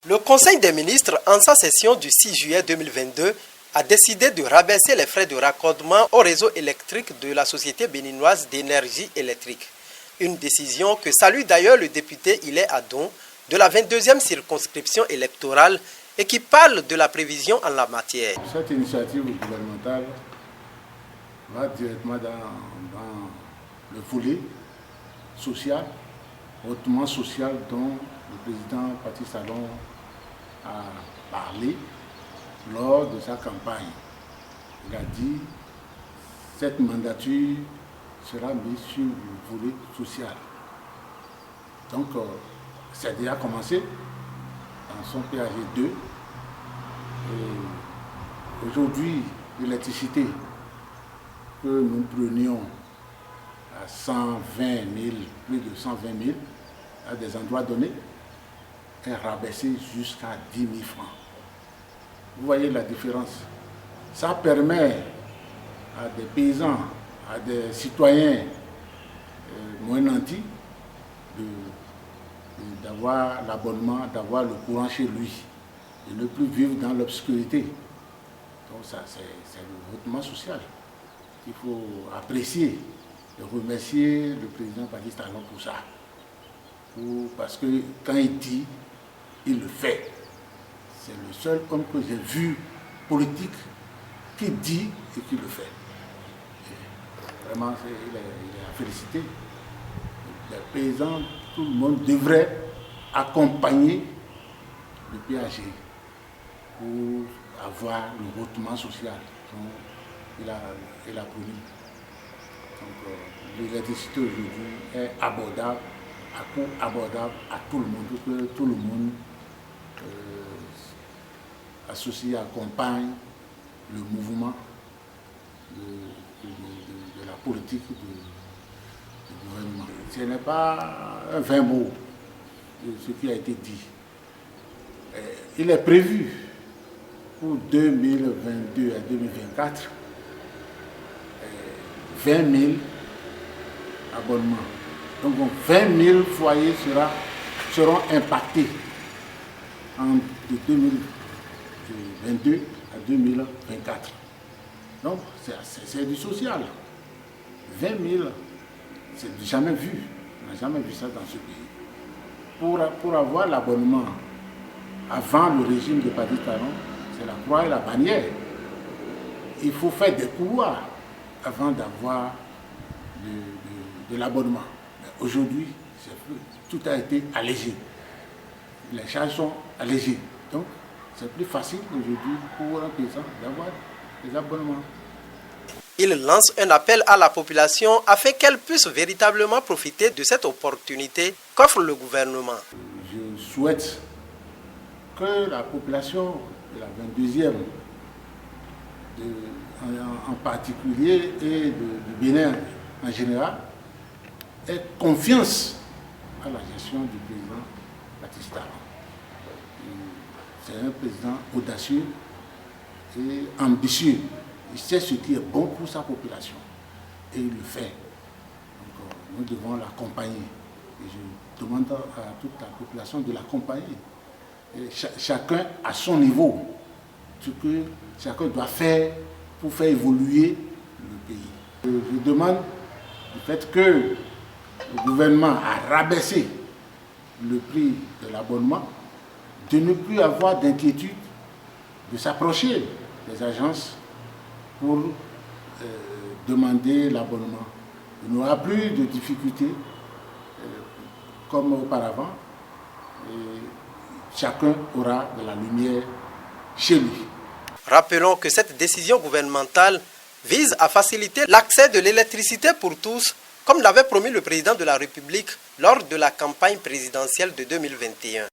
Le Conseil des ministres, en sa session du 6 juillet 2022, a décidé de rabaisser les frais de raccordement au réseau électrique de la Société béninoise d'énergie électrique. Une décision que salue d'ailleurs le député Ile Adon de la 22e circonscription électorale et qui parle de la prévision en la matière. Cette initiative gouvernementale va directement dans le volet social, hautement social dont le président Patrice Talon a parlé lors de sa campagne. Il a dit que cette mandature sera mise sur le volet social. Donc, c'est déjà commencé dans son PAG 2. Aujourd'hui, l'électricité que nous prenions à 120 000, plus de 120 000, à des endroits donnés, est rabaissée jusqu'à 10 000 francs. Vous voyez la différence. Ça permet à des paysans, à des citoyens moins nantis d'avoir l'abonnement, d'avoir le courant chez lui, de ne plus vivre dans l'obscurité. Donc ça, c'est le hautement social qu'il faut apprécier et remercier le président Patrice Talon pour ça. Parce que quand il dit, il le fait. C'est le seul homme que j'ai vu politique qui dit et qui le fait. Et vraiment, il est à féliciter. Les paysans, tout le monde devrait accompagner le PAG pour avoir le hautement social dont il a promis. Donc, l'électricité aujourd'hui est abordable, à coût abordable à tout le monde, pour que tout le monde associé accompagne le mouvement de la politique du gouvernement. Ce n'est pas un vain mot de ce qui a été dit. Il est prévu pour 2022 à 2024 20 000 abonnements. Donc 20 000 foyers seront impactés de 2022 à 2024. Donc c'est du social. 20 000, c'est jamais vu. On n'a jamais vu ça dans ce pays. Pour avoir l'abonnement avant le régime de Patrice Talon, c'est la croix et la bannière. Il faut faire des couloirs avant d'avoir de l'abonnement. Aujourd'hui, tout a été allégé. Les charges sont allégées. Donc, c'est plus facile aujourd'hui pour un paysan d'avoir des abonnements. Il lance un appel à la population afin qu'elle puisse véritablement profiter de cette opportunité qu'offre le gouvernement. Je souhaite que la population de la 22e, en particulier, et du Bénin en général, ait confiance à la gestion du président Patrice Talon. C'est un président audacieux et ambitieux. Il sait ce qui est bon pour sa population et il le fait. Donc, nous devons l'accompagner. Et je demande à toute la population de l'accompagner. Chacun à son niveau, ce que chacun doit faire pour faire évoluer le pays. Je demande du fait que le gouvernement a rabaissé le prix de l'abonnement, de ne plus avoir d'inquiétude, de s'approcher des agences pour demander l'abonnement. Il n'y aura plus de difficultés comme auparavant. Et chacun aura de la lumière chez lui. Rappelons que cette décision gouvernementale vise à faciliter l'accès de l'électricité pour tous, comme l'avait promis le président de la République lors de la campagne présidentielle de 2021.